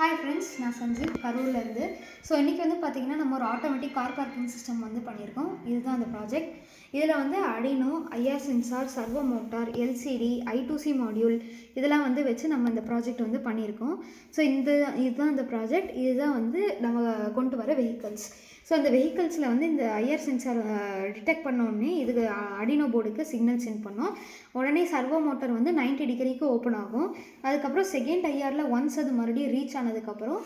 Hi friends, நான் Sanjeev கரூர்லேருந்து. So இன்றைக்கி வந்து பார்த்திங்கன்னா நம்ம ஒரு ஆட்டோமேட்டிக் கார் பார்க்கிங் சிஸ்டம் வந்து பண்ணியிருக்கோம். இதுதான் அந்த ப்ராஜெக்ட். இதில் வந்து Arduino, IR sensor, servo motor, LCD, I2C module இதெல்லாம் வந்து வச்சு நம்ம இந்த ப்ராஜெக்ட் வந்து பண்ணியிருக்கோம். ஸோ இதுதான் இந்த ப்ராஜெக்ட். இதுதான் வந்து நம்ம கொண்டு வர வெஹிக்கல்ஸ். ஸோ அந்த வெஹிக்கல்ஸில் வந்து இந்த ஐஆர் சென்சார் டிடெக்ட் பண்ணோடனே இதுக்கு அடினோ போர்டுக்கு சிக்னல் சென்ட் பண்ணோம். உடனே சர்வோ மோட்டர் வந்து 90 டிகிரிக்கு ஓப்பன் ஆகும். அதுக்கப்புறம் செகண்ட் ஐஆரில் ஒன்ஸ் அது மறுபடியும் ரீச் ஆனதுக்கப்புறம்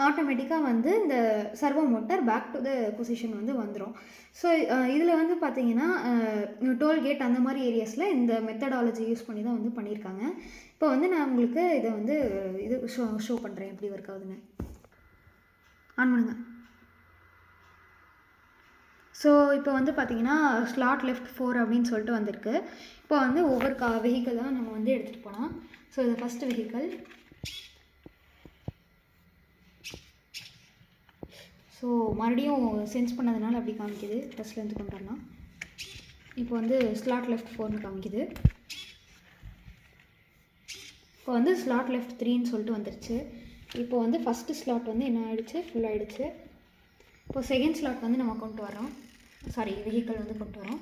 ஆட்டோமேட்டிக்காக வந்து இந்த servo motor back to the position வந்து வந்துடும். ஸோ இதில் வந்து பார்த்திங்கன்னா டோல்கேட் அந்த மாதிரி ஏரியாஸில் இந்த மெத்தடாலஜி யூஸ் பண்ணி தான் வந்து பண்ணியிருக்காங்க. இப்போ வந்து நான் உங்களுக்கு இதை வந்து ஷோ பண்ணுறேன் எப்படி ஒர்க் ஆகுதுன்னு. ஆன் பண்ணுங்க. ஸோ இப்போ வந்து பார்த்திங்கன்னா ஸ்லாட் லெஃப்ட் 4 அப்படின்னு சொல்லிட்டு வந்திருக்கு. இப்போ வந்து ஒவ்வொரு வெஹிக்கிளாக நம்ம வந்து எடுத்துகிட்டு போகலாம். ஸோ இது ஃபஸ்ட்டு வெஹிக்கிள். ஸோ மறுபடியும் சென்ஸ் பண்ணதுனால அப்படி காமிக்குது. ஃபஸ்ட்லேருந்து கொண்டு வரலாம். இப்போ வந்து ஸ்லாட் லெஃப்ட் 4ன்னு காமிக்குது. இப்போ வந்து ஸ்லாட் லெஃப்ட் 3ன்னு சொல்லிட்டு வந்துருச்சு. இப்போ வந்து ஃபஸ்ட்டு ஸ்லாட் வந்து என்ன ஆகிடுச்சு, ஃபுல் ஆகிடுச்சு. இப்போ செகண்ட் ஸ்லாட் வந்து நம்ம கொண்டு வரோம். வெஹிக்கிள் வந்து கொண்டு வரோம்.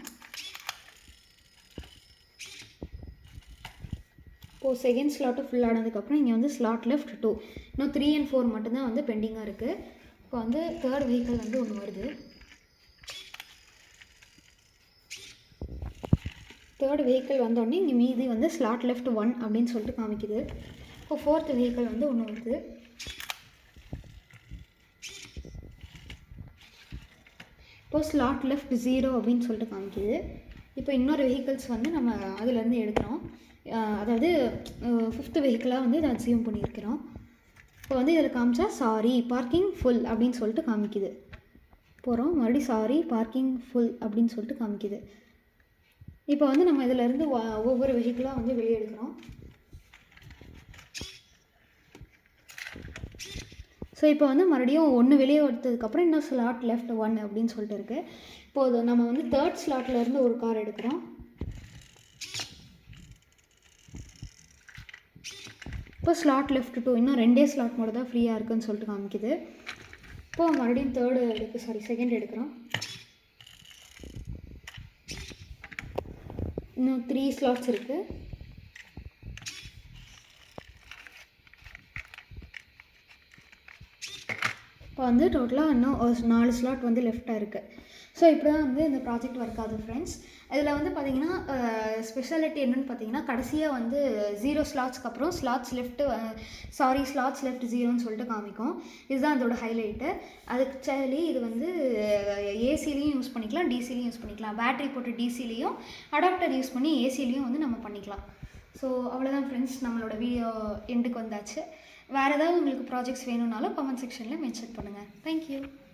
இப்போது செகண்ட் ஸ்லாட்டு ஃபுல் ஆனதுக்கப்புறம் இங்கே வந்து ஸ்லாட் லெஃப்ட் 2, இன்னும் 3 and 4 மட்டும்தான் வந்து பெண்டிங்காக இருக்குது. இப்போ வந்து தேர்ட் வெஹிக்கிள் வந்து ஒன்று வருது. தேர்ட் வெஹிக்கிள் வந்தோடனே இங்கே மீதி வந்து ஸ்லாட் லெஃப்ட் 1 அப்படின்னு சொல்லிட்டு காமிக்குது. இப்போ ஃபோர்த் வெஹிக்கிள் வந்து ஒன்று வருது. இப்போ ஸ்லாட் லெஃப்ட் 0 அப்படின்னு சொல்லிட்டு காமிக்குது. இப்போ இன்னொரு வெஹிக்கிள்ஸ் வந்து நம்ம அதிலேருந்து எடுக்கிறோம். அதாவது 5th வெஹிக்கிளாக வந்து இதை அசியூம் பண்ணியிருக்கிறோம். இப்போ வந்து இதில் காமிச்சா சாரி பார்க்கிங் ஃபுல் அப்படின்னு சொல்லிட்டு காமிக்குது. போகிறோம் மறுபடியும் சாரி பார்க்கிங் ஃபுல் அப்படின்னு சொல்லிட்டு காமிக்குது. இப்போ வந்து நம்ம இதிலேருந்து ஒவ்வொரு வெஹிக்கிளாக வந்து வெளியே எடுக்கிறோம். ஸோ இப்போ வந்து மறுபடியும் ஒன்று வெளியே எடுத்ததுக்கப்புறம் இன்னும் ஸ்லாட் லெஃப்ட் 1 அப்படின்னு சொல்லிட்டு இருக்குது. இப்போது நம்ம வந்து தேர்ட் ஸ்லாட்லேருந்து ஒரு கார் எடுக்கிறோம். இப்போ ஸ்லாட் லெஃப்ட் 2, இன்னும் 2 ஸ்லாட் மட்டும் தான் ஃப்ரீயாக இருக்குதுன்னு சொல்லிட்டு காமிக்குது. இப்போது மறுபடியும் செகண்ட் எடுக்கிறோம். இன்னும் 3 ஸ்லாட்ஸ் இருக்குது. இப்போ வந்து டோட்டலாக இன்னும் 4 ஸ்லாட் வந்து லெஃப்டாக இருக்குது. ஸோ இப்படி தான் வந்து இந்த ப்ராஜெக்ட் ஒர்க் ஆகுது ஃப்ரெண்ட்ஸ். இதில் வந்து பார்த்திங்கன்னா ஸ்பெஷாலிட்டி என்னென்னு பார்த்தீங்கன்னா கடைசியாக வந்து 0 ஸ்லாட்ஸ்க்கு அப்புறம் ஸ்லாட்ஸ் லெஃப்ட் 0ன்னு சொல்லிட்டு காமிக்கும். இதுதான் அதோட ஹைலைட்டு. அதுக்கு இது வந்து ஏசிலையும் யூஸ் பண்ணிக்கலாம், டிசிலையும் யூஸ் பண்ணிக்கலாம். பேட்டரி போட்டு டிசிலையும், அடாப்டர் யூஸ் பண்ணி ஏசிலையும் வந்து நம்ம பண்ணிக்கலாம். ஸோ அவ்வளோதான் ஃப்ரெண்ட்ஸ், நம்மளோட வீடியோ எண்டுக்கு வந்தாச்சு. வேறு ஏதாவது உங்களுக்கு ப்ராஜெக்ட்ஸ் வேணும்னாலும் கமெண்ட் செக்ஷனில் மென்ஷன் பண்ணுங்கள். தேங்க்யூ.